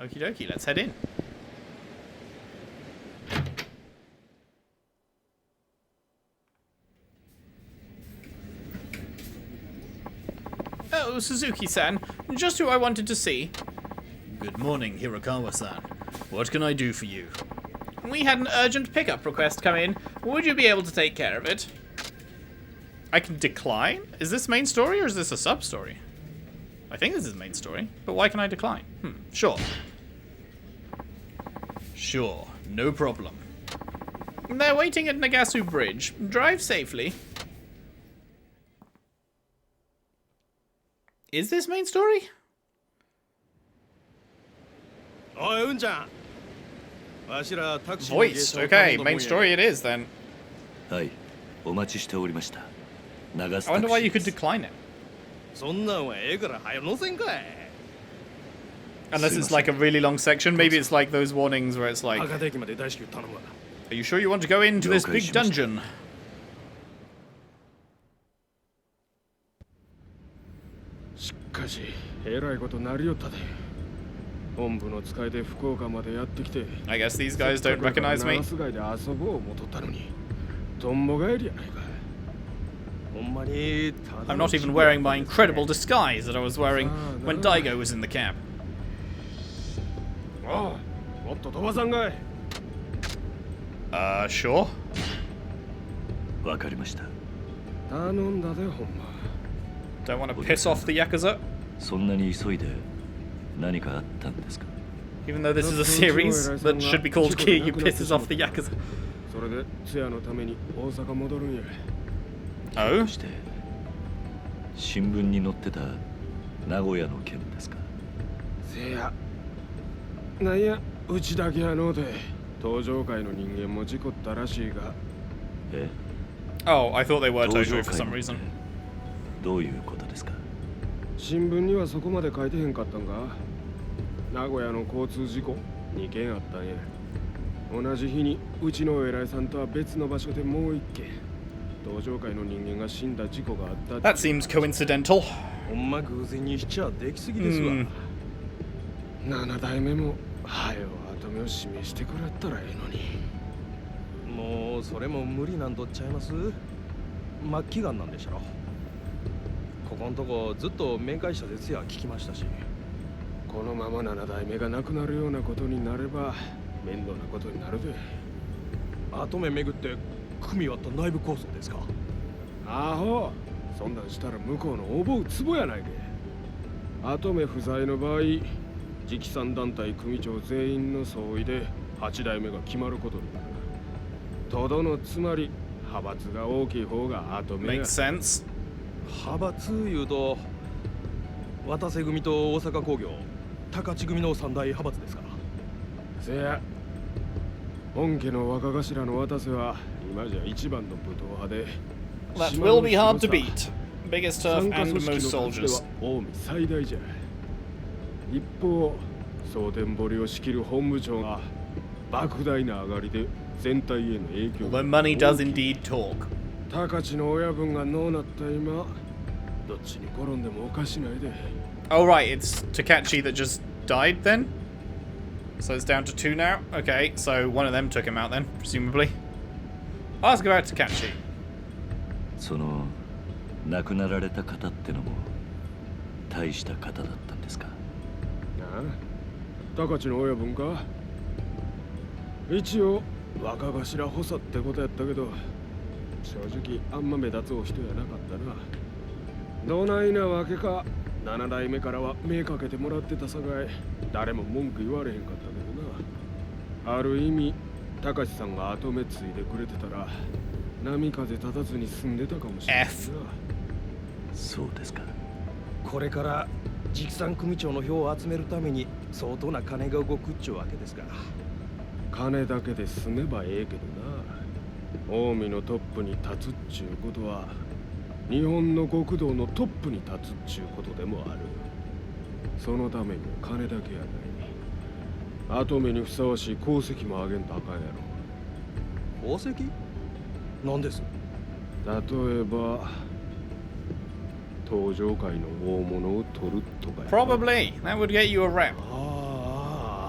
Okie dokie, let's head in. Oh, Suzuki-san, just who I wanted to see. Good morning, Hirokawa-san. What can I do for you? We had an urgent pickup request come in. Would you be able to take care of it? I can decline? Is this main story or is this a sub-story? I think this is main story, but why can I decline? Sure. Sure, no problem. They're waiting at Nagasu Bridge. Drive safely. Is this main story? Voiced. Okay, main story it is then. I wonder why you could decline it. Unless it's like a really long section. Maybe it's like those warnings where it's like, are you sure you want to go into this big dungeon? I guess these guys don't recognize me. I'm not even wearing my incredible disguise that I was wearing when Daigo was in the cab. Sure. Don't want to piss off the Yakuza. Even though this is a series that should be called Kiryu Pisses Off the Yakuza. Oh? Oh, I thought they were Tojo for some reason. どういうことですか? 新聞にはそこまで書いてへんかったんか? 名古屋の交通事故2件あったんや。同じ日にうちの偉いさんとは別の場所でもう1件道場界の人間が死んだ事故があった。 That seems coincidental. ほんま偶然にしちゃできすぎですわ。7代目もはよ跡目を指名してくれたらええのに。もうそれも無理なんとっちゃいます。末期がんなんでしょ。ここんとこずっと面会者ですや聞きましたし、このまま7代目が亡くなるようなことになれば面倒なことになるで。跡目巡って組み割った内部構想ですか？あほ、そんなんしたら向こうの覚うつぼやないけ。跡目不在の場合、直参団体組長全員の総意で8代目が決まることになる。とどのつまり派閥が大きい方が跡目や。 Makes sense. 派閥いうと渡瀬組と大阪工業、高知組の三大派閥ですか。せや、本家の若頭の渡瀬は今じゃ一番の武闘派で。That will be hard to beat. Biggest turf and most soldiers. 近江最大じゃ。一方、蒼天堀を仕切る本部長が莫大な上がりで全体への影響。The money does indeed talk. 高知の親分がのうなった今、どっちに転んでもおかしないで。 Oh right, it's Takachi that just died then? So it's down to 2 now? Okay, so one of them took him out then, presumably. I'll ask about Takachi. その亡くなられた方ってのも大した方だったんですか？ああ、高知の親分か。一応若頭補佐ってことやったけど、正直あんま目立つお人やなかったな。どないなわけか7代目からは目かけてもらってたさかい、誰も文句言われへんかったけどな。ある意味高知さんが後目ついでくれてたら波風立たずに済んでたかもしれないな。そうですか。これから直参組長の票を集めるために相当な金が動くっちゅうわけですから。金だけで済めばええけどな。近江のトップに立つっちゅうことは日本の極道のトップに立つっちゅうことでもある。そのために金だけやない。後目にふさわしい功績もあげんとあかんやろ。功績？何です？例えば登場界の大物を取るとか。Probably. That would get you a rep. あ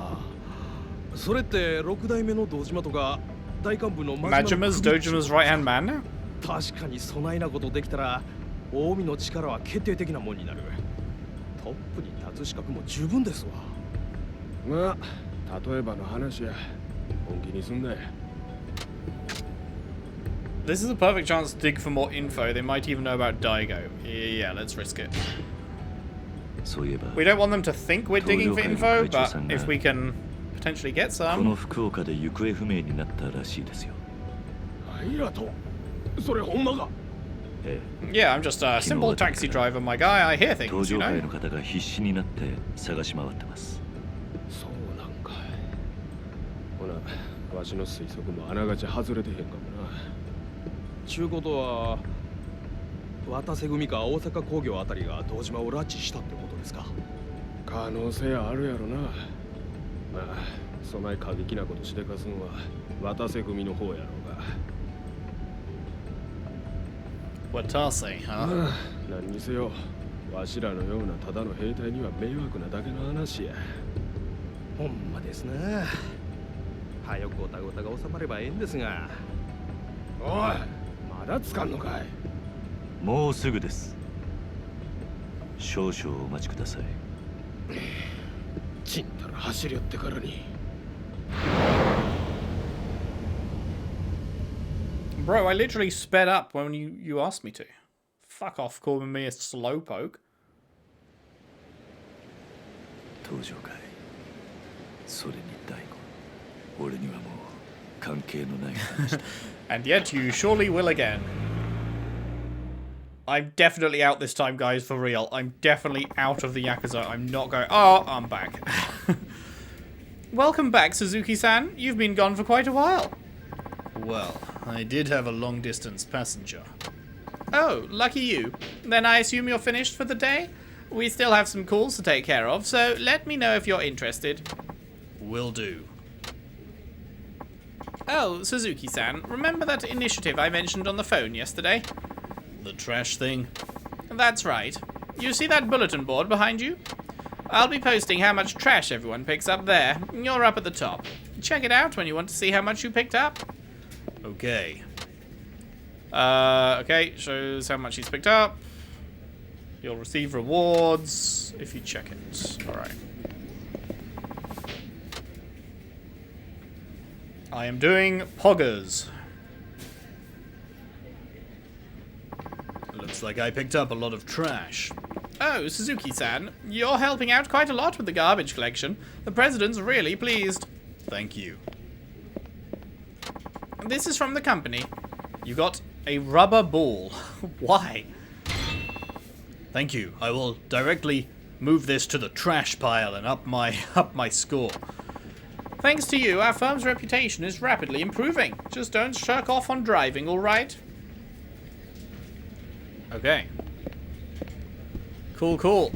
それって6代目の堂島とか大幹部の Majima's Dojima's right-hand man now? 確かにそないなことできたら近江の力は決定的なもんになる。トップに立つ資格も十分ですわ。まあ例えばの話や。本気にすんなよ。This is a perfect chance to dig for more info. They might even know about Daigo. Yeah, let's risk it. We don't want them to think we're digging for info, but if we can potentially get こ some. の福岡で行方不明になったらしいですよ。あいらと、それほんまか。Yeah, I'm just a simple taxi driver, my guy. I hear 搭 things, you 乗会 know. の方が必死になって探し回ってます。そうなんかい。ほな、わしの推測もあながち外れてへんかもな。ちゅうことは、渡瀬組か大阪工業あたりが堂島を拉致したってことですか。可能性あるやろな。まあ、そない過激なことしでかすんは渡瀬組の方やろうが。Watase, huh? 何にせよ、わしらのようなただの兵隊には迷惑なだけの話や。ほんまですな。早くごたごたが収まればええんですが。おい、まだつかんのかい。もうすぐです。少々お待ちください。ちんたら走り寄ってからに。Bro, I literally sped up when you asked me to. Fuck off calling me a slowpoke. 搭乗会。それに大悟。俺にはもう関係のない話だ。And yet you surely will again. I'm definitely out this time, guys, for real. I'm definitely out of the Yakuza. I'm not going... Oh, I'm back. Welcome back, Suzuki-san. You've been gone for quite a while. Well, I did have a long-distance passenger. Oh, lucky you. Then I assume you're finished for the day? We still have some calls to take care of, so let me know if you're interested. Will do. Oh, Suzuki-san, remember that initiative I mentioned on the phone yesterday? The trash thing? That's right. You see that bulletin board behind you? I'll be posting how much trash everyone picks up there. You're up at the top. Check it out when you want to see how much you picked up. Okay. Okay, shows how much he's picked up. You'll receive rewards if you check it. Alright. I am doing poggers. Looks like I picked up a lot of trash. Oh, Suzuki-san, you're helping out quite a lot with the garbage collection. The president's really pleased. Thank you. This is from the company. You got a rubber ball. Why? Thank you. I will directly move this to the trash pile and up my score. Thanks to you, our firm's reputation is rapidly improving. Just don't shirk off on driving, all right? Okay. Cool, cool.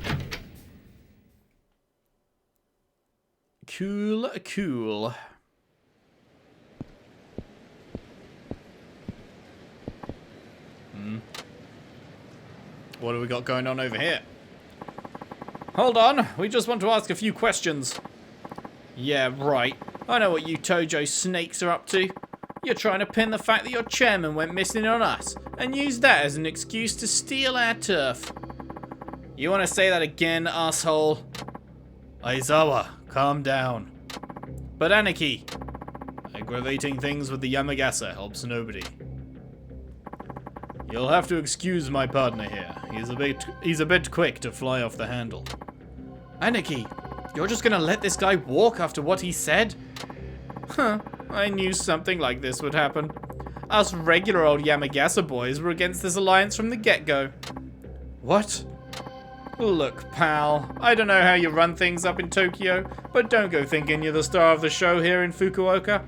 Cool, cool. What do we got going on over here? Hold on, we just want to ask a few questions. Yeah, right. I know what you Tojo snakes are up to. You're trying to pin the fact that your chairman went missing on us, and use that as an excuse to steal our turf. You want to say that again, asshole? Aizawa, calm down. But Aniki, aggravating things with the Yamagasa helps nobody. You'll have to excuse my partner here. He's a bit quick to fly off the handle. Aniki, you're just gonna let this guy walk after what he said? Huh, I knew something like this would happen. Us regular old Yamagasa boys were against this alliance from the get-go. What? Look, pal, I don't know how you run things up in Tokyo, but don't go thinking you're the star of the show here in Fukuoka.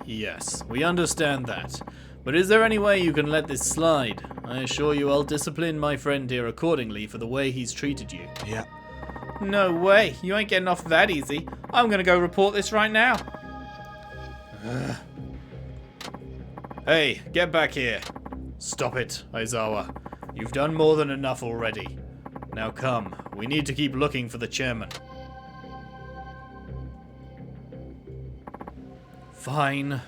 Yes, we understand that. But is there any way you can let this slide? I assure you I'll discipline my friend here accordingly for the way he's treated you. Yeah. No way, you ain't getting off that easy. I'm gonna go report this right now. Hey, get back here. Stop it, Aizawa. You've done more than enough already. Now come, we need to keep looking for the chairman. Fine.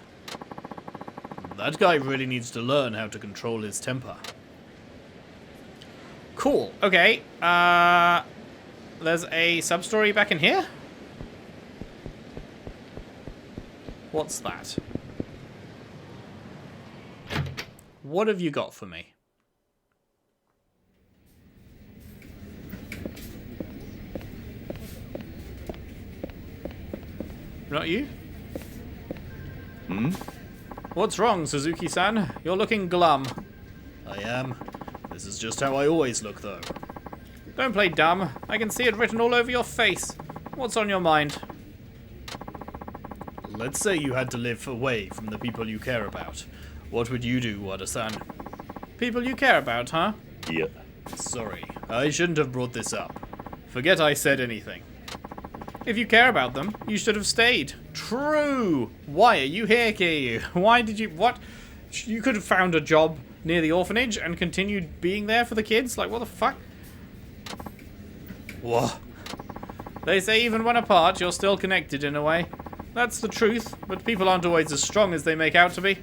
That guy really needs to learn how to control his temper. Cool. Okay. There's a sub-story back in here? What's that? What have you got for me? Not you? Hmm? What's wrong, Suzuki-san? You're looking glum. I am. This is just how I always look, though. Don't play dumb. I can see it written all over your face. What's on your mind? Let's say you had to live away from the people you care about. What would you do, Wada-san? People you care about, huh? Yeah. Sorry, I shouldn't have brought this up. Forget I said anything. If you care about them, you should have stayed. True! Why are you here, Kiryu? Why did you... What? You could have found a job near the orphanage and continued being there for the kids? Like, what the fuck? What? They say even when apart, you're still connected in a way. That's the truth, but people aren't always as strong as they make out to be.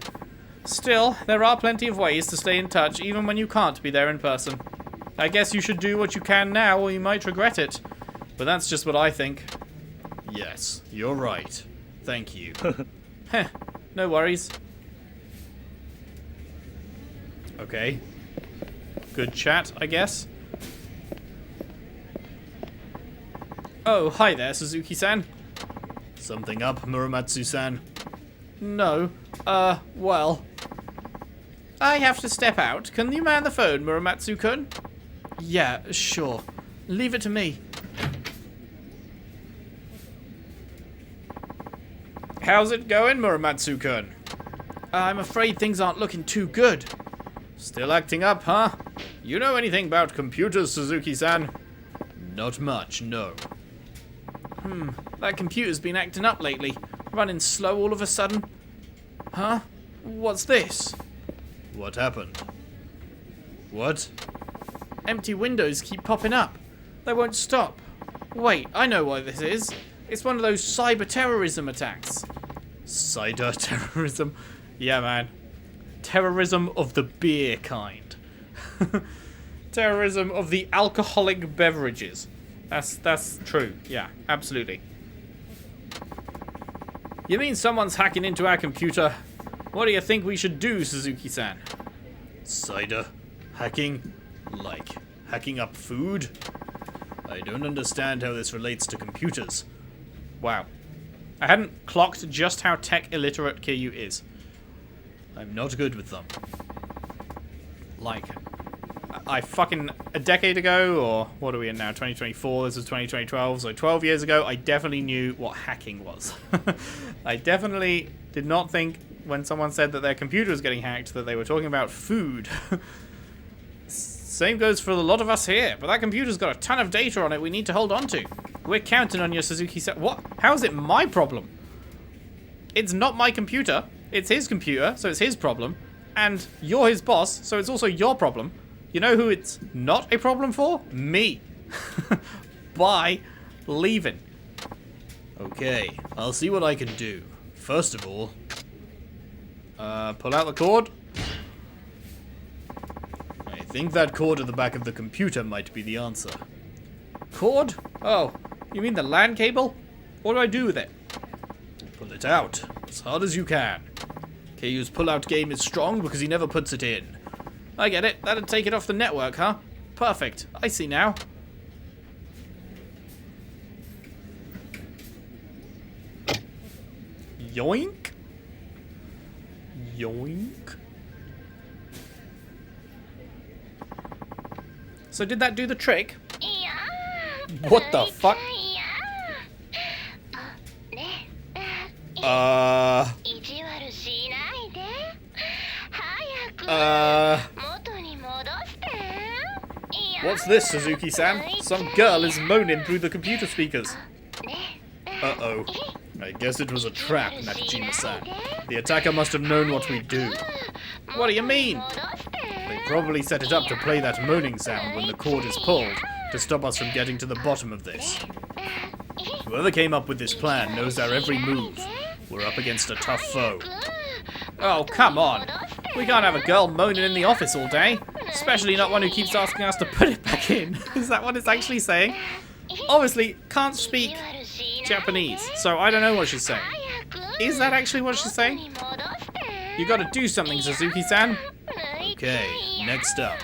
Still, there are plenty of ways to stay in touch, even when you can't be there in person. I guess you should do what you can now, or you might regret it. But that's just what I think. Yes, you're right. Thank you. Heh, no worries. Okay. Good chat, I guess. Oh, hi there, Suzuki-san. Something up, Muramatsu-san? No. Well. I have to step out. Can you man the phone, Muramatsu-kun? Yeah, sure. Leave it to me. How's it going, Muramatsu-kun? I'm afraid things aren't looking too good. Still acting up, huh? You know anything about computers, Suzuki-san? Not much, no. That computer's been acting up lately. Running slow all of a sudden. Huh? What's this? What happened? What? Empty windows keep popping up. They won't stop. Wait, I know why this is. It's one of those cyber terrorism attacks. Cyber terrorism? Yeah, man. Terrorism of the beer kind. Terrorism of the alcoholic beverages. That's true. Yeah, absolutely. You mean someone's hacking into our computer? What do you think we should do, Suzuki-san? Cider? Hacking? Like, hacking up food? I don't understand how this relates to computers. Wow. I hadn't clocked just how tech illiterate Kiryu is. I'm not good with them. Like, I fucking, a decade ago, or what are we in now, 2024, this is 2012, so 12 years ago, I definitely knew what hacking was. I definitely did not think, when someone said that their computer was getting hacked, that they were talking about food. Same goes for a lot of us here, but that computer's got a ton of data on it we need to hold on to. We're counting on your Suzuki-san. What? How is it my problem? It's not my computer. It's his computer, so it's his problem. And you're his boss, so it's also your problem. You know who it's not a problem for? Me. Bye. Leaving. Okay, I'll see what I can do. First of all, pull out the cord. I think that cord at the back of the computer might be the answer. Cord? Oh, you mean the LAN cable? What do I do with it? Pull it out, as hard as you can. Kiryu's pull-out game is strong because he never puts it in. I get it. That'd take it off the network, huh? Perfect. I see now. Yoink. Yoink. So did that do the trick? What the fuck? What's this, Suzuki-san? Some girl is moaning through the computer speakers. Uh-oh. I guess it was a trap, Nakajima-san. The attacker must have known what we'd do. What do you mean? They probably set it up to play that moaning sound when the cord is pulled, to stop us from getting to the bottom of this. Whoever came up with this plan knows our every move. We're up against a tough foe. Oh, come on. We can't have a girl moaning in the office all day. Especially not one who keeps asking us to put it back in. Is that what it's actually saying? Obviously, can't speak Japanese, so I don't know what she's saying. Is that actually what she's saying? You gotta do something, Suzuki-san. Okay, next up.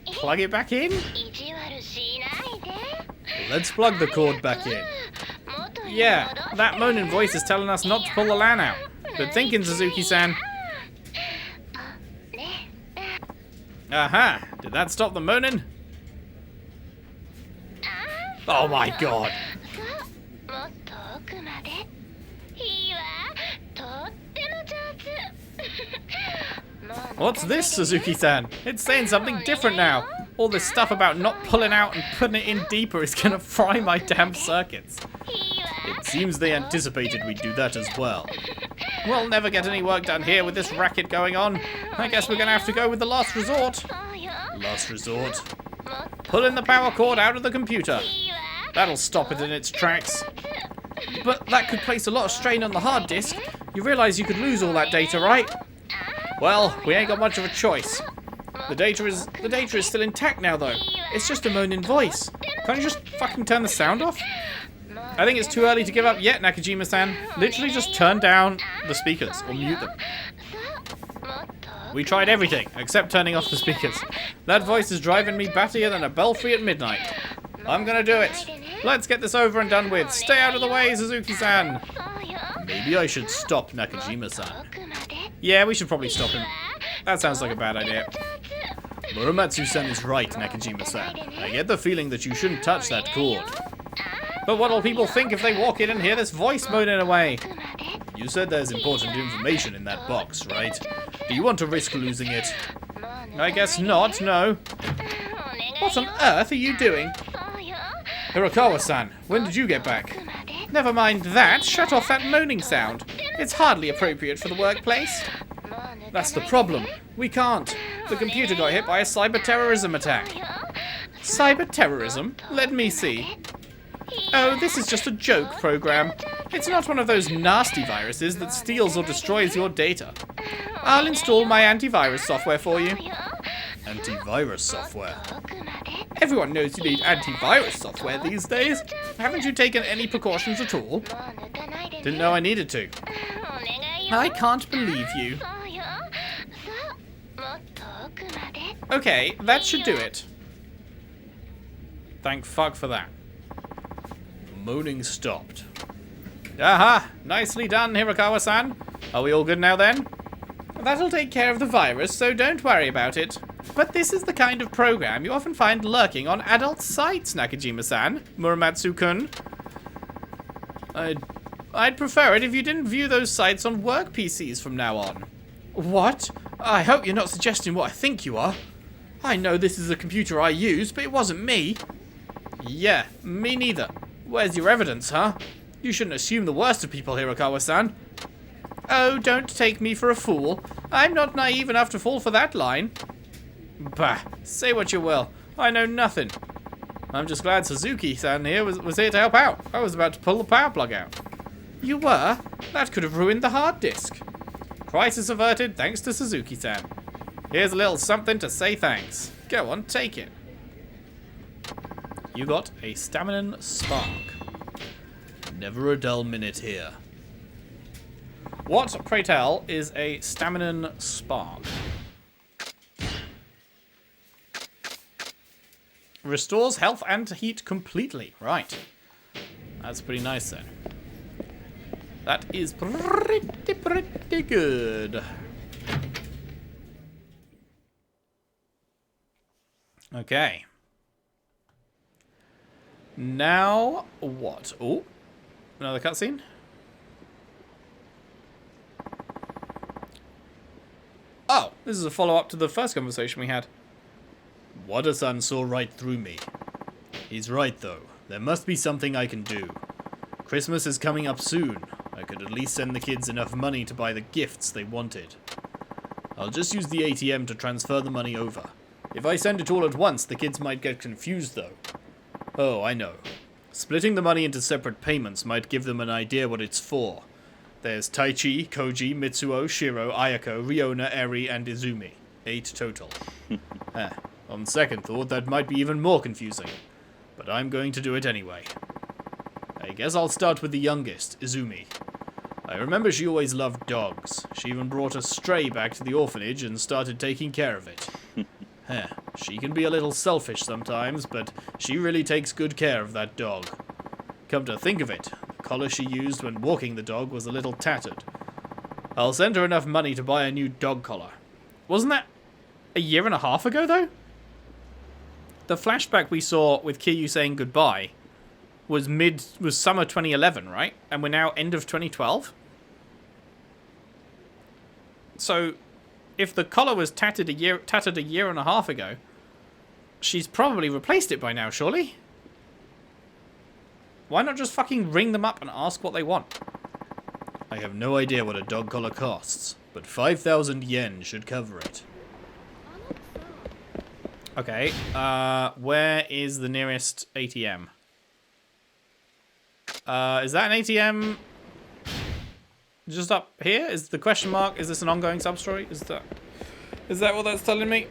Plug it back in? Let's plug the cord back in. Yeah, that moaning voice is telling us not to pull the LAN out. Good thinking, Suzuki-san. Aha! Did that stop the moaning? Oh my god! What's this, Suzuki-san? It's saying something different now. All this stuff about not pulling out and putting it in deeper is gonna fry my damn circuits. It seems they anticipated we'd do that as well. We'll never get any work done here with this racket going on. I guess we're gonna have to go with the last resort. Last resort? Pulling the power cord out of the computer. That'll stop it in its tracks. But that could place a lot of strain on the hard disk. You realize you could lose all that data, right? Well, we ain't got much of a choice. The data is still intact now, though. It's just a moaning voice. Can't you just fucking turn the sound off? I think it's too early to give up yet, Nakajima-san. Literally just turn down the speakers or mute them. We tried everything except turning off the speakers. That voice is driving me battier than a belfry at midnight. I'm gonna do it. Let's get this over and done with. Stay out of the way, Suzuki-san. Maybe I should stop Nakajima-san. Yeah, we should probably stop him. That sounds like a bad idea. Muramatsu-san is right, Nakajima-san. I get the feeling that you shouldn't touch that cord. But what will people think if they walk in and hear this voice moaning away? You said there's important information in that box, right? Do you want to risk losing it? I guess not, no. What on earth are you doing? Hirakawa-san, when did you get back? Never mind that, shut off that moaning sound. It's hardly appropriate for the workplace. That's the problem. We can't. The computer got hit by a cyber-terrorism attack. Cyber-terrorism? Let me see. Oh, this is just a joke program. It's not one of those nasty viruses that steals or destroys your data. I'll install my antivirus software for you. Antivirus software? Everyone knows you need antivirus software these days. Haven't you taken any precautions at all? Didn't know I needed to. I can't believe you. Okay, that should do it. Thank fuck for that. Moaning stopped. Aha! Nicely done, Hirakawa-san. Are we all good now then? That'll take care of the virus, so don't worry about it. But this is the kind of program you often find lurking on adult sites, Nakajima-san, Muramatsu-kun. I'd prefer it if you didn't view those sites on work PCs from now on. What? I hope you're not suggesting what I think you are. I know this is a computer I use, but it wasn't me. Yeah, me neither. Where's your evidence, huh? You shouldn't assume the worst of people, Hirakawa-san. Oh, don't take me for a fool. I'm not naive enough to fall for that line. Bah, say what you will. I know nothing. I'm just glad Suzuki-san here was here to help out. I was about to pull the power plug out. You were? That could have ruined the hard disk. Crisis averted thanks to Suzuki-san. Here's a little something to say thanks. Go on, take it. You got a stamina spark. Never a dull minute here. What, pray tell, is a stamina spark? Restores health and heat completely. Right. That's pretty nice then. That is pretty good. Okay. Now what? Oh, another cutscene. Oh, this is a follow-up to the first conversation we had. Wada-san saw right through me. He's right, though. There must be something I can do. Christmas is coming up soon. I could at least send the kids enough money to buy the gifts they wanted. I'll just use the ATM to transfer the money over. If I send it all at once, the kids might get confused, though. Oh, I know. Splitting the money into separate payments might give them an idea what it's for. There's Taichi, Koji, Mitsuo, Shiro, Ayako, Riona, Eri, and Izumi. 8 total. On second thought, that might be even more confusing. But I'm going to do it anyway. I guess I'll start with the youngest, Izumi. I remember she always loved dogs. She even brought a stray back to the orphanage and started taking care of it. She can be a little selfish sometimes, but she really takes good care of that dog. Come to think of it, the collar she used when walking the dog was a little tattered. I'll send her enough money to buy a new dog collar. Wasn't that a year and a half ago, though? The flashback we saw with Kiryu saying goodbye was summer 2011, right? And we're now end of 2012? So, if the collar was tattered a year and a half ago, she's probably replaced it by now, surely? Why not just fucking ring them up and ask what they want? I have no idea what a dog collar costs, but 5,000 yen should cover it. Okay, where is the nearest ATM? Is that an ATM just up here? Is the question mark, is this an ongoing sub-story? Is that what that's telling me?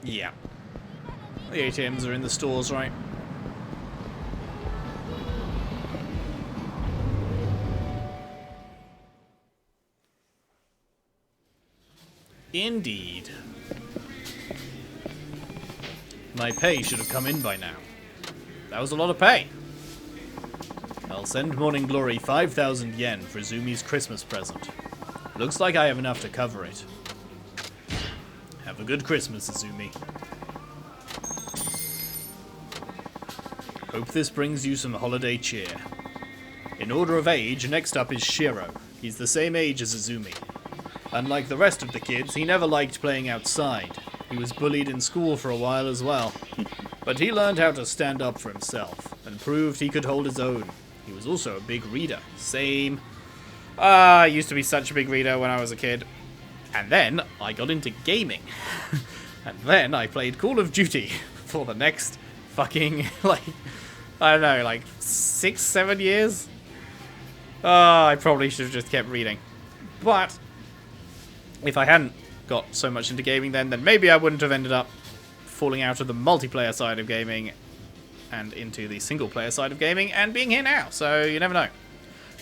Yeah. The ATMs are in the stores, right? Indeed. My pay should have come in by now. That was a lot of pay. I'll send Morning Glory 5,000 yen for Izumi's Christmas present. Looks like I have enough to cover it. Have a good Christmas, Izumi. Hope this brings you some holiday cheer. In order of age, next up is Shiro. He's the same age as Izumi. Unlike the rest of the kids, he never liked playing outside. He was bullied in school for a while as well. But he learned how to stand up for himself, and proved he could hold his own. He was also a big reader. Same. I used to be such a big reader when I was a kid. And then I got into gaming. And then I played Call of Duty for the next fucking, I don't know, 6, 7 years? I probably should have just kept reading. But if I hadn't got so much into gaming then maybe I wouldn't have ended up falling out of the multiplayer side of gaming and into the single player side of gaming and being here now. So you never know.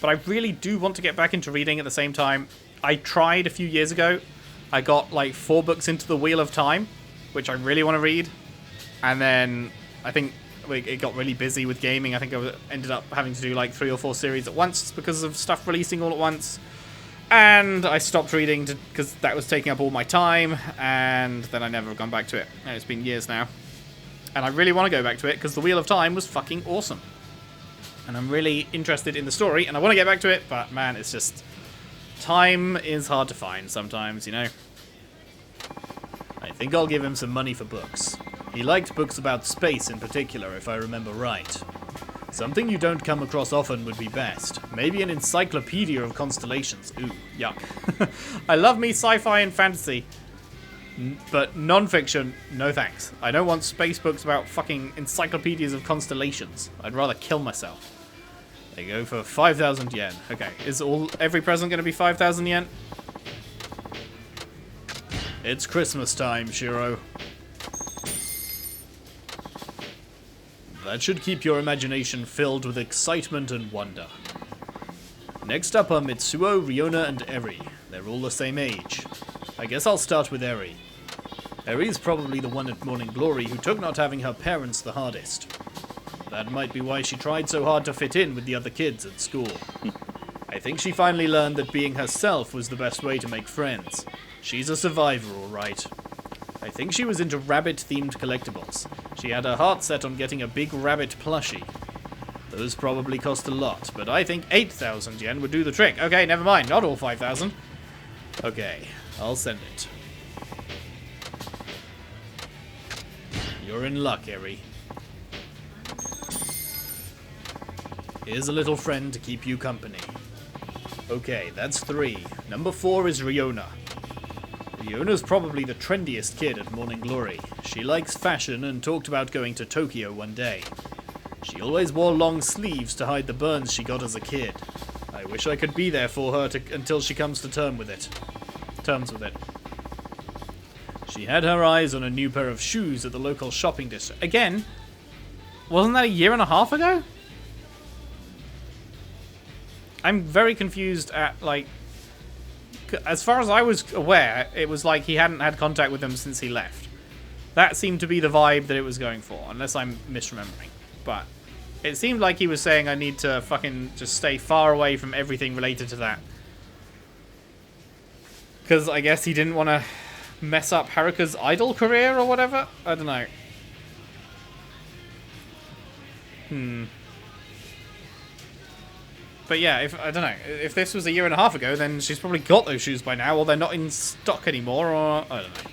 But I really do want to get back into reading at the same time. I tried a few years ago. I got 4 books into the Wheel of Time, which I really want to read. And then I think it got really busy with gaming. I think I ended up having to do 3 or 4 series at once because of stuff releasing all at once. And I stopped reading because that was taking up all my time. And then I never have gone back to it. And it's been years now. And I really want to go back to it because the Wheel of Time was fucking awesome. And I'm really interested in the story. And I want to get back to it. But man, it's just... time is hard to find sometimes, you know. I think I'll give him some money for books. He liked books about space in particular, if I remember right. Something you don't come across often would be best. Maybe an encyclopedia of constellations. Ooh, yuck. I love me sci-fi and fantasy. But non-fiction, no thanks. I don't want space books about fucking encyclopedias of constellations. I'd rather kill myself. They go for 5,000 yen. Okay, is every present going to be 5,000 yen? It's Christmas time, Shiro. That should keep your imagination filled with excitement and wonder. Next up are Mitsuo, Riona, and Eri. They're all the same age. I guess I'll start with Eri. Eri's probably the one at Morning Glory who took not having her parents the hardest. That might be why she tried so hard to fit in with the other kids at school. I think she finally learned that being herself was the best way to make friends. She's a survivor, all right. I think she was into rabbit-themed collectibles. She had her heart set on getting a big rabbit plushie. Those probably cost a lot, but I think 8,000 yen would do the trick. Okay, never mind, not all 5,000. Okay, I'll send it. You're in luck, Eri. Here's a little friend to keep you company. Okay, that's 3. Number 4 is Riona. Riona's probably the trendiest kid at Morning Glory. She likes fashion and talked about going to Tokyo one day. She always wore long sleeves to hide the burns she got as a kid. I wish I could be there for her until she comes to terms with it. She had her eyes on a new pair of shoes at the local shopping district. Again, wasn't that a year and a half ago? I'm very confused at, like, as far as I was aware, it was like he hadn't had contact with them since he left. That seemed to be the vibe that it was going for, unless I'm misremembering. But it seemed like he was saying I need to fucking just stay far away from everything related to that. Because I guess he didn't want to mess up Haruka's idol career or whatever? I don't know. But yeah, I don't know. If this was a year and a half ago, then she's probably got those shoes by now, or they're not in stock anymore, or I don't know.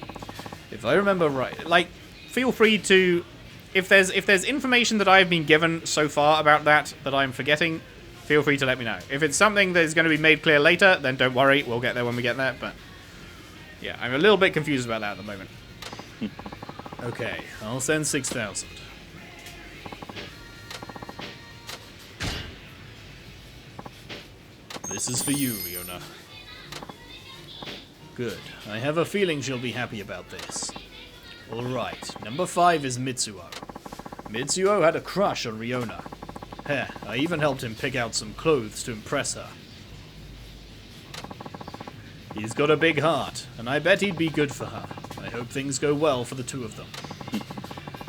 If I remember right, like, feel free to, if there's information that I've been given so far about that I'm forgetting, feel free to let me know. If it's something that is going to be made clear later, then don't worry, we'll get there when we get there. But yeah, I'm a little bit confused about that at the moment. Okay, I'll send 6,000. This is for you, Riona. Good. I have a feeling she'll be happy about this. Alright, number 5 is Mitsuo. Mitsuo had a crush on Riona. Heh, I even helped him pick out some clothes to impress her. He's got a big heart, and I bet he'd be good for her. I hope things go well for the two of them.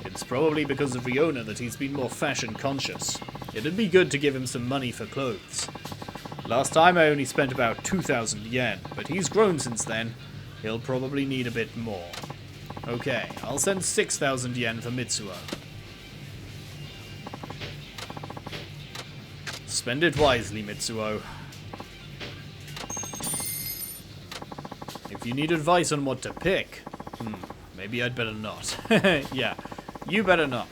It's probably because of Riona that he's been more fashion conscious. It'd be good to give him some money for clothes. Last time I only spent about 2,000 yen, but he's grown since then. He'll probably need a bit more. Okay, I'll send 6,000 yen for Mitsuo. Spend it wisely, Mitsuo. If you need advice on what to pick, maybe I'd better not. Yeah, you better not.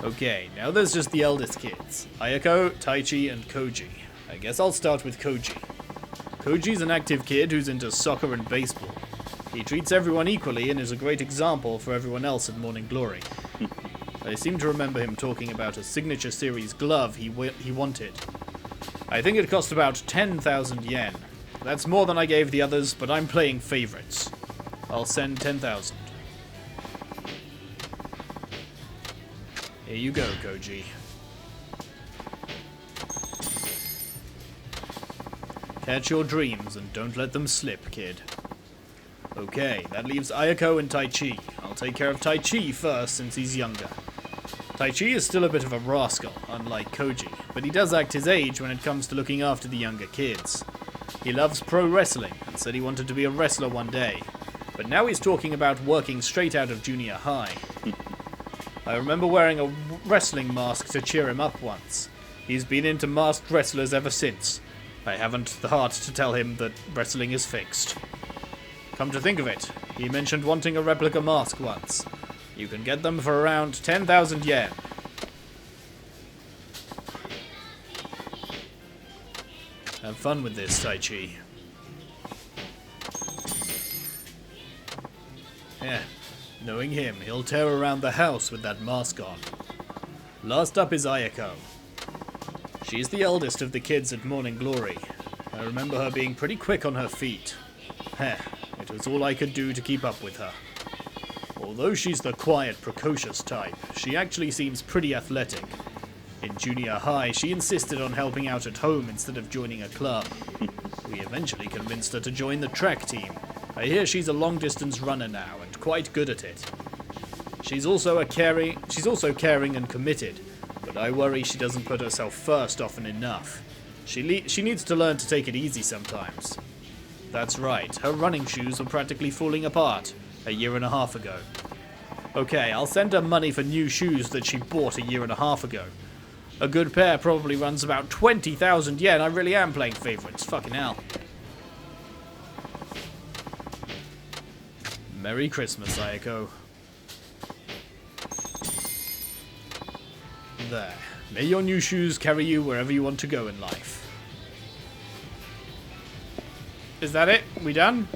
Okay, now there's just the eldest kids. Ayako, Taichi, and Koji. I guess I'll start with Koji. Koji's an active kid who's into soccer and baseball. He treats everyone equally and is a great example for everyone else at Morning Glory. I seem to remember him talking about a signature series glove he wanted. I think it cost about 10,000 yen. That's more than I gave the others, but I'm playing favorites. I'll send 10,000. Here you go, Koji. Catch your dreams and don't let them slip, kid. Okay, that leaves Ayako and Taichi. I'll take care of Taichi first since he's younger. Taichi is still a bit of a rascal, unlike Koji, but he does act his age when it comes to looking after the younger kids. He loves pro wrestling and said he wanted to be a wrestler one day, but now he's talking about working straight out of junior high. I remember wearing a wrestling mask to cheer him up once. He's been into masked wrestlers ever since. I haven't the heart to tell him that wrestling is fixed. Come to think of it, he mentioned wanting a replica mask once. You can get them for around 10,000 yen. Have fun with this, Taichi. Yeah, knowing him, he'll tear around the house with that mask on. Last up is Ayako. She's the eldest of the kids at Morning Glory. I remember her being pretty quick on her feet. Heh, it was all I could do to keep up with her. Although she's the quiet, precocious type, she actually seems pretty athletic. In junior high, she insisted on helping out at home instead of joining a club. We eventually convinced her to join the track team. I hear she's a long-distance runner now and quite good at it. She's also caring and committed, but I worry she doesn't put herself first often enough. She needs to learn to take it easy sometimes. That's right, her running shoes were practically falling apart a year and a half ago. Okay, I'll send her money for new shoes that she bought a year and a half ago. A good pair probably runs about 20,000 yen. I really am playing favorites. Fucking hell. Merry Christmas, Ayako. There. May your new shoes carry you wherever you want to go in life. Is that it? We done?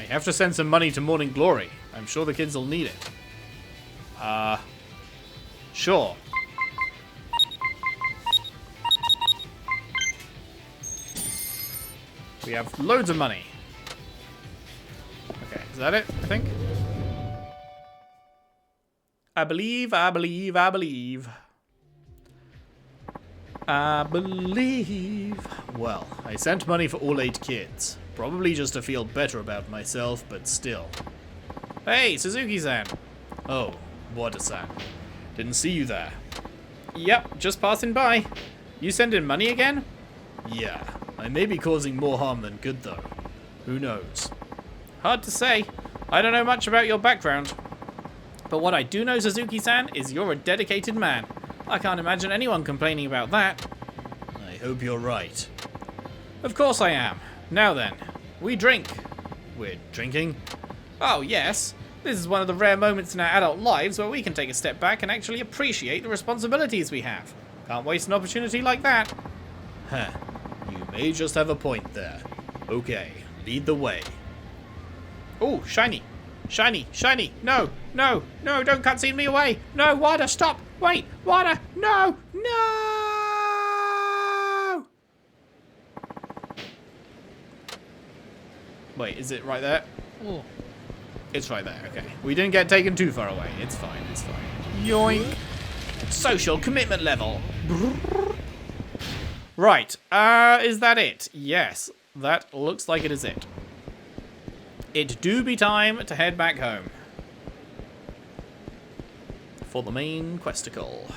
have to send some money to Morning Glory. I'm sure the kids will need it. Sure. We have loads of money. Okay, is that it, I think? I believe. I believe. Well, I sent money for all 8 kids. Probably just to feel better about myself, but still. Hey, Suzuki-san. Oh, Wada-san. Didn't see you there. Yep, just passing by. You sending money again? Yeah, I may be causing more harm than good though. Who knows? Hard to say. I don't know much about your background. But what I do know, Suzuki-san, is you're a dedicated man. I can't imagine anyone complaining about that. I hope you're right. Of course I am. Now then, we drink. We're drinking? Oh, yes. This is one of the rare moments in our adult lives where we can take a step back and actually appreciate the responsibilities we have. Can't waste an opportunity like that. Huh. You may just have a point there. Okay, lead the way. Oh, shiny. Shiny, shiny. No, no, no, don't cutscene me away. No, Wada, stop. Wait, Wada, no, no. Wait, is it right there? Oh. It's right there, okay. We didn't get taken too far away. It's fine, it's fine. Yoink. Social commitment level. Right, is that it? Yes, that looks like it is it. It do be time to head back home. For the main questicle.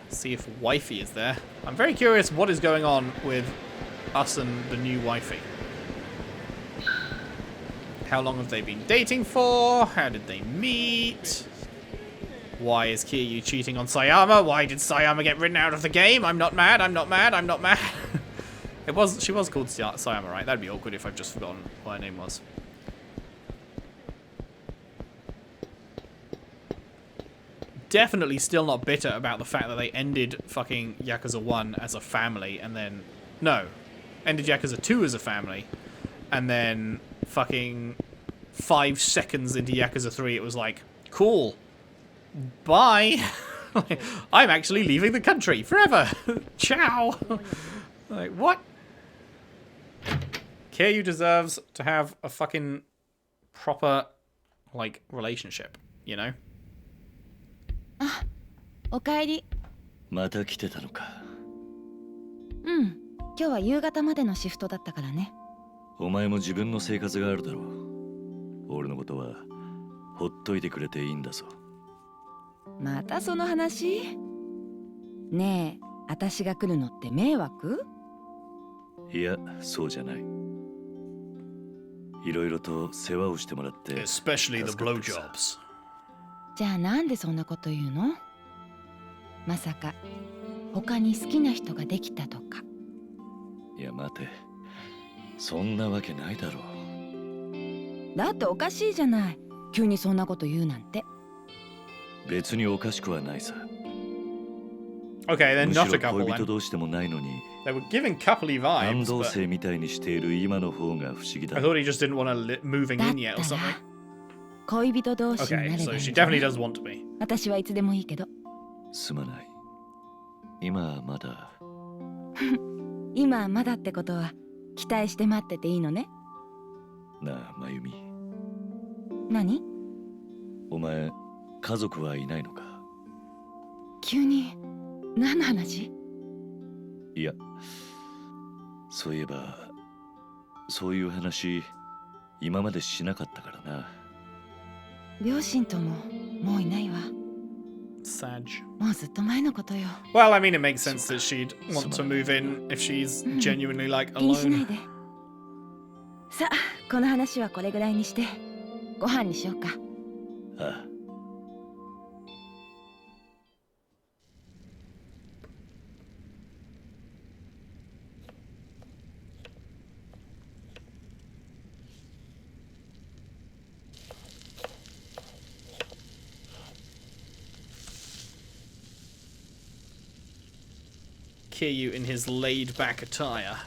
See if wifey is there. I'm very curious what is going on with us and the new wifey. How long have they been dating for? How did they meet? Why is Kiryu cheating on Sayama? Why did Sayama get written out of the game? I'm not mad, I'm not mad, I'm not mad. She was called Sayama, right? That'd be awkward if I've just forgotten what her name was. Definitely still not bitter about the fact that they ended fucking Yakuza 1 as a family and then... No. Ended Yakuza 2 as a family. And then fucking 5 seconds into Yakuza 3 it was like, cool. Bye. I'm actually leaving the country forever. Ciao. Like, what? Kiryu deserves to have a fucking proper, like, relationship, you know? おかえり。また来てたのか。うん。今日は夕方までのシフトだったからね。お前も自分の生活があるだろう。俺のことはほっといてくれていいんだぞ。またその話？ねえ、私が来るのって迷惑？いや、そうじゃない。いろいろと世話をしてもらって。Especially the blowjobs. じゃあなんでそんなこと言うの？まさか他に好きな人ができたとか。いや待て、そんなわけないだろう。だっておかしいじゃない。急にそんなこと言うなんて。別におかしくはないさ。Okay, they're not a couple むしろ恋人同士でもないのに。They were giving coupley vibes. 半同棲みたいにしている今の方が不思議だ。I thought he just didn't want to moving in yet or something. 恋人同士になればいいんじゃない？ Okay, so she definitely does want to be. 私はいつでもいいけど。すまない。今はまだ。今はまだってことは期待して待ってていいのね。なあ、まゆみ。何？お前、家族はいないのか？急に何の話？いや、そういえば、そういう話、今までしなかったからな。両親とももういないわ。Sag. もうずっと前のことよ。Well, I mean, it makes sense that she'd want to move in if she's genuinely like 気にしない alone. で。さあ、この話はこれぐらいにして、ご飯にしようか。ああ。Kiryu in his laid-back attire.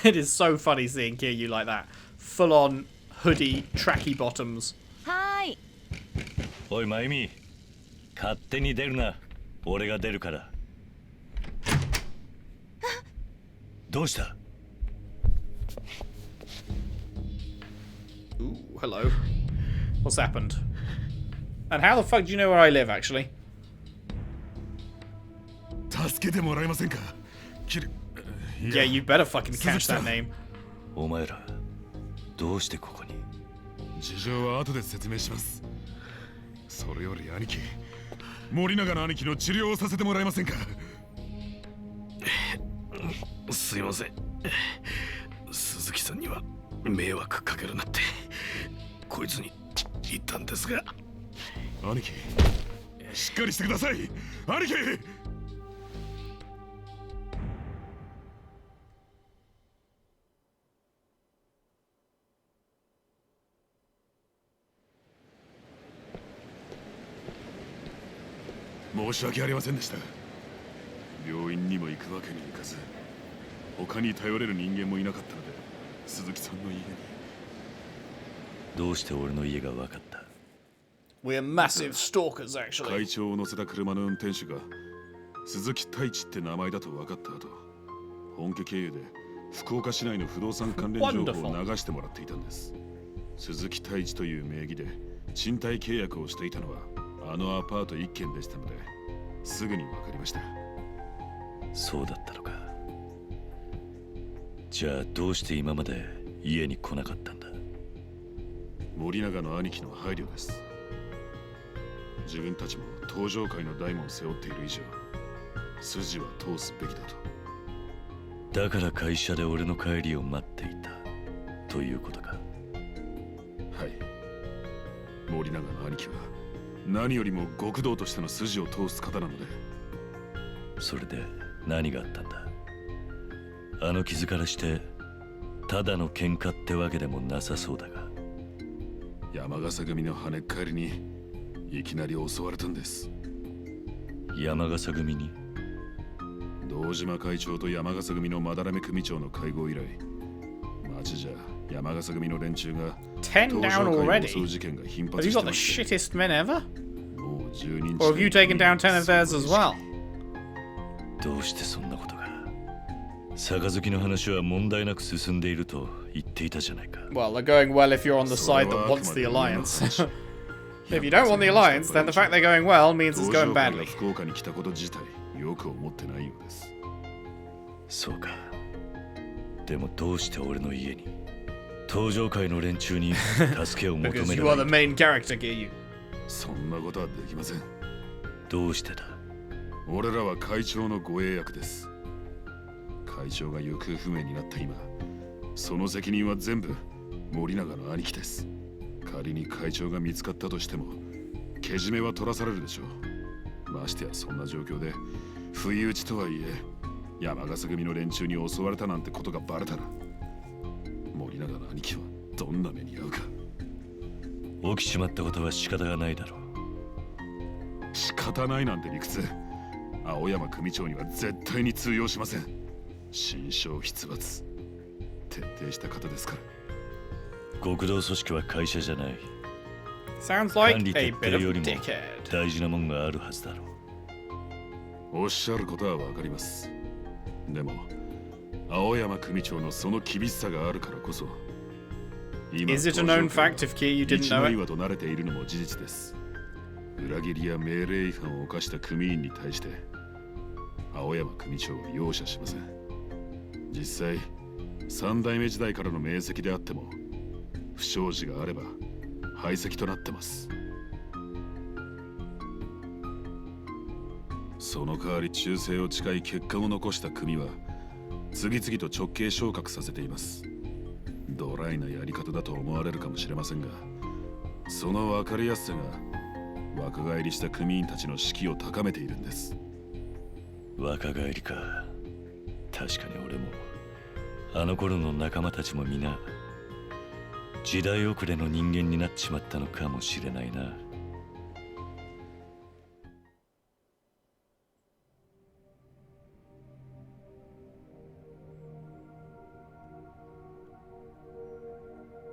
It is so funny seeing Kiryu like that. Full on hoodie, tracky bottoms. はーい。おいまゆみ、勝手に出るな。俺が出るから。どうした？ Ooh, hello. What's happened? And how the fuck do you know where I live, actually? 助けてもらえませんか？Yeah, you better fucking catch that name. お前ら、どうしてここに？事情は後で説明します。それより兄貴、森永の兄貴の治療をさせてもらえませんか？すいません。鈴木さんには迷惑かけるなってこいつに言ったんですが。兄貴、しっかりしてください。兄貴。申し訳ありませんでした。病院にも行くわけにいかず、他に頼れる人間もいなかったので、鈴木さんの家に。どうして俺の家が分かった？ We're massive stalkers, actually. 会長を乗せた車の運転手が鈴木太一って名前だと分かった後、本家経由で福岡市内の不動産関連情報を流してもらっていたんです。鈴木太一という名義で賃貸契約をしていたのはあのアパート1軒でしたので、すぐに分かりました。そうだったのか。じゃあどうして今まで家に来なかったんだ？森永の兄貴の配慮です。自分たちも登場界の大門を背負っている以上、筋は通すべきだと。だから会社で俺の帰りを待っていたということか。はい。森永の兄貴は何よりも極道としての筋を通す方なので。それで何があったんだ？あの傷からしてただの喧嘩ってわけでもなさそうだが。山笠組の跳ねっ返りにいきなり襲われたんです。山笠組に？堂島会長と山笠組の斑目組長の会合以来、町じゃ山笠組の連中が10 down 登場会 already? を襲う事件が頻 Have 発 you して got ま the して、 shittest men ever? もう10人 Or have you taken down 10 of theirs as well? どうしてそんなことが？杯の話は問題なく進んでいると言っていたじゃないか。Well, they're going well if you're on the side that wants the alliance. If you don't want the alliance, then the fact they're going well means it's 登 going 場会 badly. が福岡に来たこと自体よく思ってないようです。そうか。でもどうして俺の家に？登場界の連中に助けを求 Because め you る are the main character, Kiryu. そんなことはできません。どうしてだ？俺らは会長の護衛役です。会長が行方不明になった今、その責任は全部森永の兄貴です。仮に会長が見つかったとしてもけじめは取らされるでしょう。ましてやそんな状況で不意打ちとはいえ山笠組の連中に襲われたなんてことがバレたら、森永の兄貴はどんな目に遭うか。起きちまったことは仕方がないだろう。仕方ないなんて理屈、青山組長には絶対に通用しません。心象筆罰徹底した方ですから。極道組織は会社じゃない。 Sounds like 管理 a 徹 bit 底 of よ a りも dickhead. 大事なもんがあるはずだろう。おっしゃることはわかります。でも青山組長のその厳しさがあるからこそ、今 Is it a known fact if Kiryu didn't 一 know 枚 it? 岩と慣れているのも事実です。裏切りや命令違反を犯した組員に対して青山組長は容赦しません。実際三代目時代からの名跡であっても不祥事があれば排斥となってます。その代わり忠誠を誓い結果を残した組は次々と直系昇格させています。ドライなやり方だと思われるかもしれませんが、その分かりやすさが若返りした組員たちの士気を高めているんです。若返りか。確かに俺もあの頃の仲間たちも皆時代遅れの人間になっちまったのかもしれないな。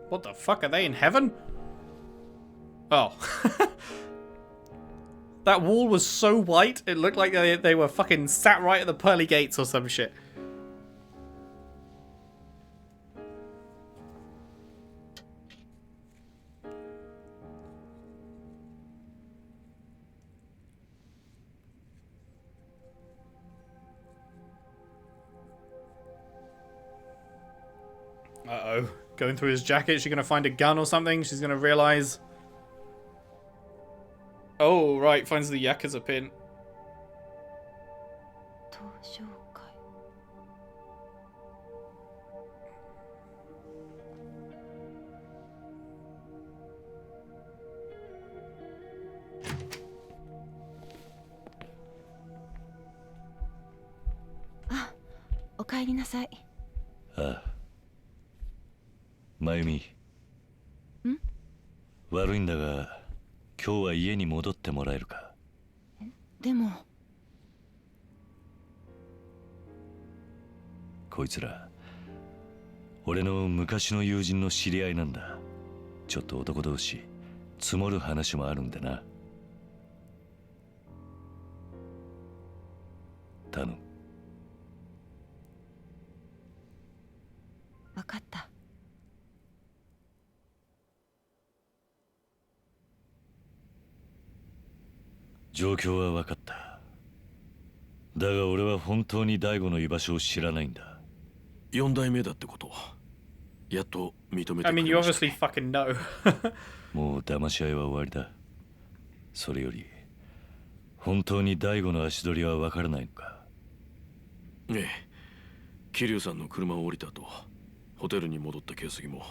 What the fuck? Are they in heaven? Oh. That wall was so white, it looked like they were fucking sat right at the pearly gates or some shit. Uh-oh. Going through his jacket, she's gonna find a gun or something. She's gonna realize... Oh, right. Finds the Yakuza pin. Ah, おかえりなさい。ああ。まゆみ。ん？悪いんだが、今日は家に戻ってもらえるか。でも。こいつら、俺の昔の友人の知り合いなんだ。ちょっと男同士、積もる話もあるんでな。頼む。わかった。状況は分かった。だが俺は本当に大悟の居場所を知らないんだ。4代目だってこと。やっと認めてくれました。I mean, you obviously fucking know. もう騙し合いは終わりだ。それより、本当に大悟の足取りは分からないのか。ええ。桐生さんの車を降りた後、ホテルに戻った形跡も、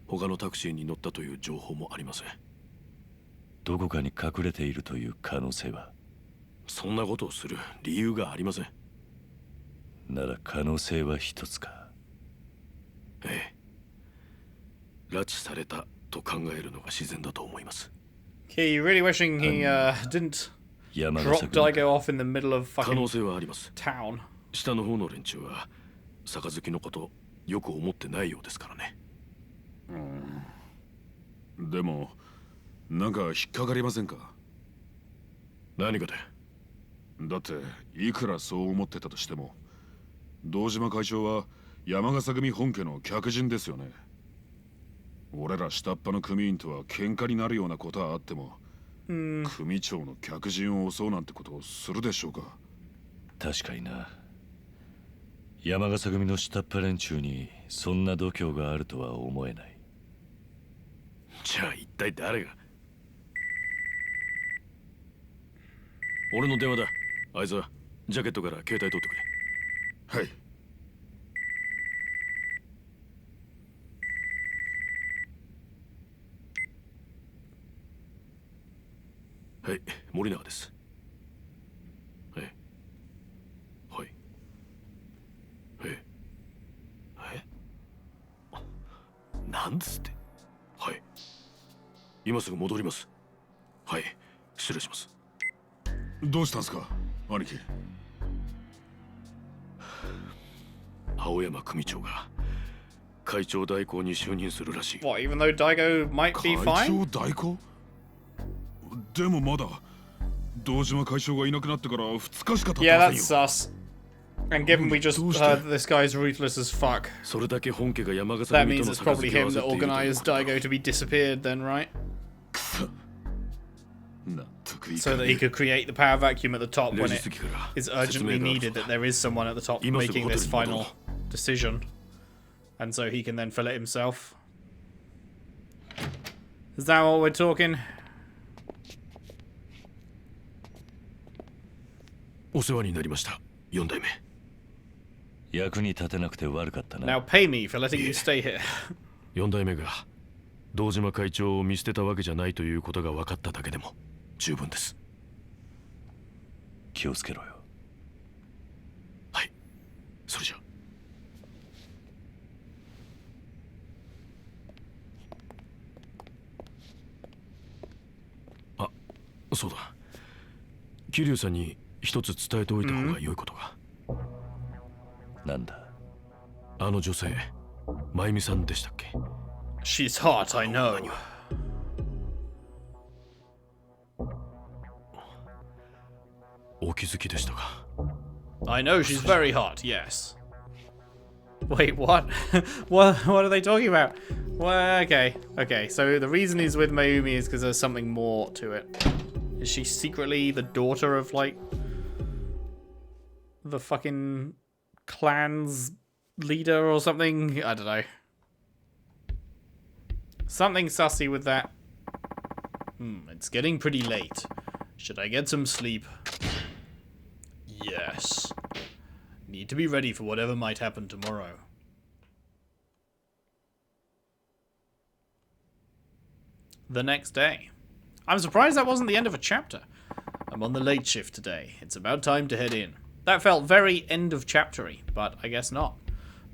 他のタクシーに乗ったという情報もありません。どこかに隠れているという可能性は？そんなことをする理由がありません。なら可能性は一つか。ええ。拉致されたと考えるのが自然だと思います。Okay, you really wishing he didn't drop Daigo off in the middle of fucking 可能性はあります。town. 下の方の連中は杯のことよく思ってないようですからね。でもなんか引っかかりませんか？何かで？だっていくらそう思ってたとしても、堂島会長は山笠組本家の客人ですよね。俺ら下っ端の組員とは喧嘩になるようなことはあっても、組長の客人を襲うなんてことをするでしょうか？確かにな。山笠組の下っ端連中にそんな度胸があるとは思えない。じゃあ一体誰が？俺の電話だ。あいつはジャケットから携帯取ってくれ。はい。はい、森永です。はい。はい。なんですって。はい。今すぐ戻ります。はい。失礼します。どうしたんすか、兄貴？青山組長が会長代行に就任するらしい。What, even though Daigo might be 会 fine? 長代行？でもまだ堂島会長がいなくなってから2日しか経って Yeah, ません that's よ。sus. And given we just heard that this guy's ruthless as fuck, それだけ本家が山笠 that 組 means との it's probably 杯を him 合 that わせているという organized ことだ。 Daigo to be disappeared then, right? 納得い So か that ね he could create the power vacuum at the top 0 when 時 it 過ぎから is 説 urgently 明がある needed そう that だ。 there is someone at the top 今すぐ making ホテ this ルに戻ろ final decision. And so he can then fill it himself. Is that what we're talking? お世話になりました。4代目。役に立てなくて悪かったな。 Now pay me for letting you stay here. 4代目が堂島会長を見捨てたわけじゃないということが分かっただけでも十分です。気をつけろよ。はい。それじゃあ。あ、そうだ。桐生さんに一つ伝えておいた方が良いことが。なんだ？あの女性、真由美さんでしたっけ？ She's hot, I know. I know she's very hot, yes. Wait, what? what are they talking about? Well, okay, so the reason he's with Mayumi is because there's something more to it. Is she secretly the daughter of, like, the fucking clan's leader or something? I don't know. Something sussy with that. It's getting pretty late. Should I get some sleep? Yes. Need to be ready for whatever might happen tomorrow. The next day. I'm surprised that wasn't the end of a chapter. I'm on the late shift today. It's about time to head in. That felt very end of chaptery, but I guess not.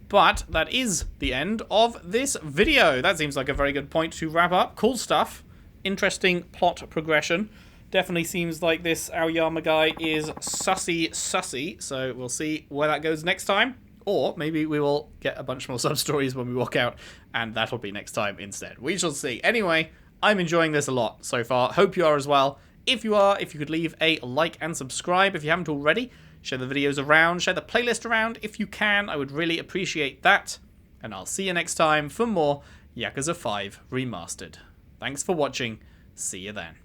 But that is the end of this video. That seems like a very good point to wrap up. Cool stuff. Interesting plot progression. Definitely seems like this Aoyama guy is sussy, so we'll see where that goes next time. Or maybe we will get a bunch more sub-stories when we walk out, and that'll be next time instead. We shall see. Anyway, I'm enjoying this a lot so far. Hope you are as well. If you are, if you could leave a like and subscribe if you haven't already. Share the videos around, share the playlist around if you can. I would really appreciate that. And I'll see you next time for more Yakuza 5 Remastered. Thanks for watching. See you then.